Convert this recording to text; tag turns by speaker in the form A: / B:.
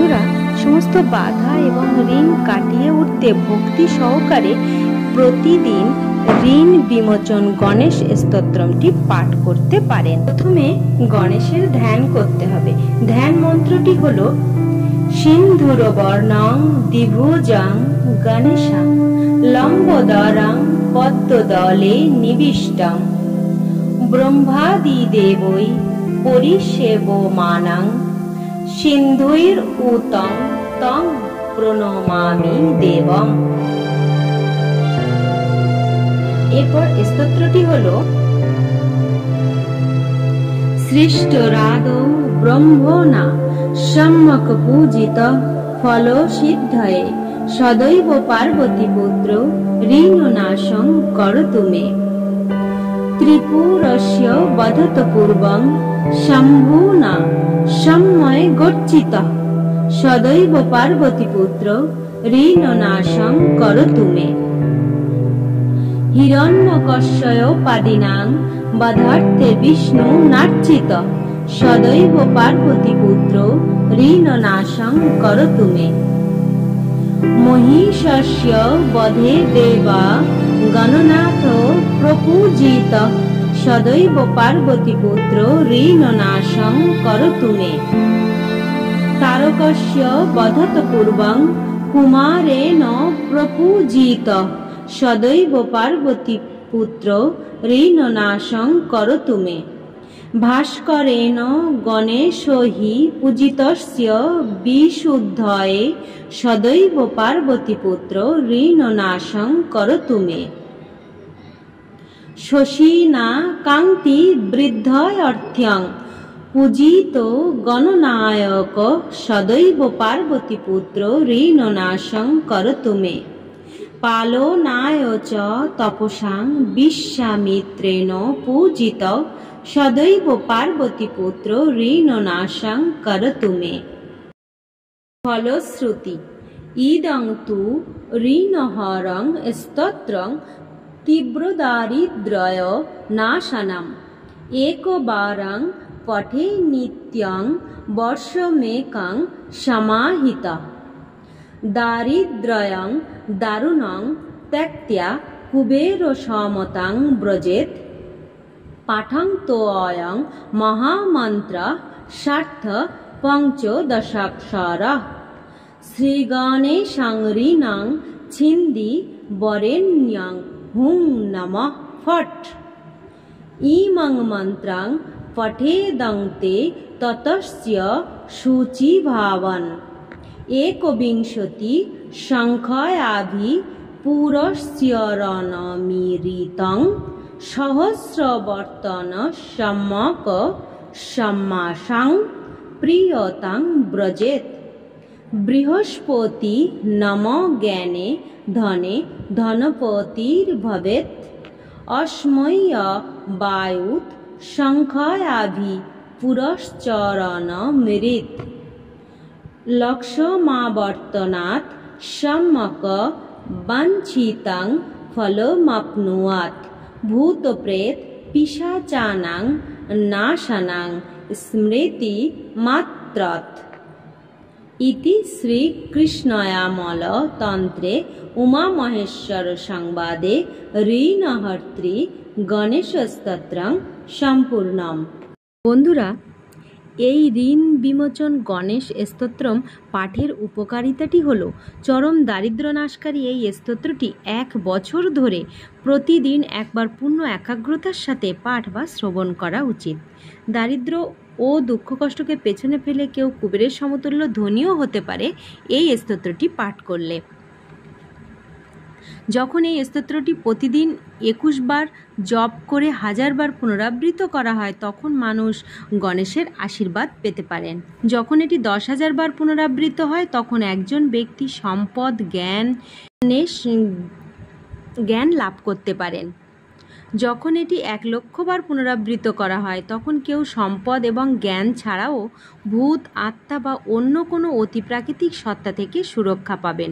A: বন্ধুরা, সমস্ত বাধা এবং ঋণ কাটিয়ে উঠতে ভক্তি সহকারে প্রতিদিন ঋণ বিমোচন গণেশ স্তোত্রটি পাঠ করতে পারেন। প্রথমে গণেশের ধ্যান করতে হবে। ধ্যান মন্ত্রটি হলো সিন্ধুরবর্ণং দ্বিভুজং গণেশং লম্বোদরং পদ্মদলে নিবিষ্টং ব্রহ্মাদিদেবৈ পরিসেবমানং সিন্ধুরূতং তং প্রণমামি দেবম। এরপর স্তোত্রটি হলো সৃষ্টরাদৌ ব্রহ্মণা সম্যক পূজিত ফল সিদ্ধয়ে সদৈব পার্বতী পুত্র ঋণনাশং করতু মে। ত্রিপুরস্য বধত পূর্বং শম্ভুনা সম্ময় গর্জিতঃ সদৈব পার্বতী পুত্র ঋণনাশং করতু মে। হিরণ্যকশ্যপাদিনাং বধার্থে বিষ্ণু নার্চিত সদৈব পার্বতী পুত্র ঋণনাশং করতু মে। মহিষস্য বধে দেবা গণনাথ প্রপূজিত সদৈব পার্বতী পুত্র ঋণনাশং করতু মে। তারকস্য বধত পূর্বং কুমারেণ প্রপূজিত সদৈব পার্বতী পুত্র ঋণনাশং করতু মে। ভাস্করেণ গণেশহি পূজিতস্য বিশুদ্ধয়ে সদৈব পার্বতী পুত্র ঋণনাশং করতু মে। শশিনা কান্তি বৃদ্ধয়র্থ্যং পূজিত গণনায়ক সদৈব পার্বতী পুত্র ঋণনাশং করতু মে। পালনায় চ তপসাং বিশ্বামিত্রেণ পূজিত সদৈব পার্বতী পুত্র ঋণনাশং করতু মে। ফলশ্রুতি ইদং তু ঋণহরং স্তোত্রং তীব্রদারিদ্র্য নাশনম একবারং পঠে নিত্যং বর্ষমেকং সমাহিতঃ। দারিদ্র্যং দারুণং ত্যক্ত্বা কুবের সমতাং ব্রজেত পাঠং তো অয়ং মহামন্ত্র ষার্থ পঞ্চদশাক্ষরঃ। শ্রীগণেশং ঋণং ছিন্দি বরেণ্যং হুং নমঃ ফট। ইমং মন্ত্রং পঠেদং তে ততস্য শুচিভাবন। একবিংশতি সংখ্যাভি পুরস্চরণমীরিতং সহস্রবর্তন সম্যক সম্মাসং প্রিয়তাং ব্রজেত। বৃহস্পতি নম জ্ঞানে ধনে ধনপতির্ভবেত। অস্মৈ বায়ুত সংখ্যাভি পুরশ্চরণমীরিত। লক্ষ্যমাবর্তনাৎ সম্যক বাঞ্ছিতং ফলমাপ্নুয়াৎ। ভূতপ্রেত পিশাচানাং নাশনং স্মৃতি মাত্রাৎ। ইতি শ্রীকৃষ্ণয়ামল তন্ত্রে উমামহেশ্বর সংবাদে ঋণহর্ত্রী গণেশ স্তোত্রং সম্পূর্ণম। বন্ধুরা, এই ঋণ বিমোচন গণেশ স্তোত্রম পাঠের উপকারিতাটি হল চরম দারিদ্র নাশকারী এই স্তোত্রটি 1 বছর ধরে প্রতিদিন একবার পূর্ণ একাগ্রতার সাথে পাঠ বা শ্রবণ করা উচিত। দারিদ্র ও দুঃখ কষ্টকে পেছনে ফেলে কেউ কুবেরের সমতুল্য ধনীও হতে পারে এই স্তোত্রটি পাঠ করলে। যখন এই স্তোত্রটি প্রতিদিন 21 বার জপ করে 1000 বার পুনরাবৃত্ত করা হয় তখন মানুষ গণেশের আশীর্বাদ পেতে পারেন। যখন এটি 10,000 বার পুনরাবৃত্ত হয় তখন একজন ব্যক্তি সম্পদ জ্ঞান লাভ করতে পারেন। যখন এটি 1,00,000 বার পুনরাবৃত্ত করা হয় তখন কেউ সম্পদ এবং জ্ঞান ছাড়াও ভূত, আত্মা বা অন্য কোনো অতিপ্রাকৃতিক সত্তা থেকে সুরক্ষা পাবেন।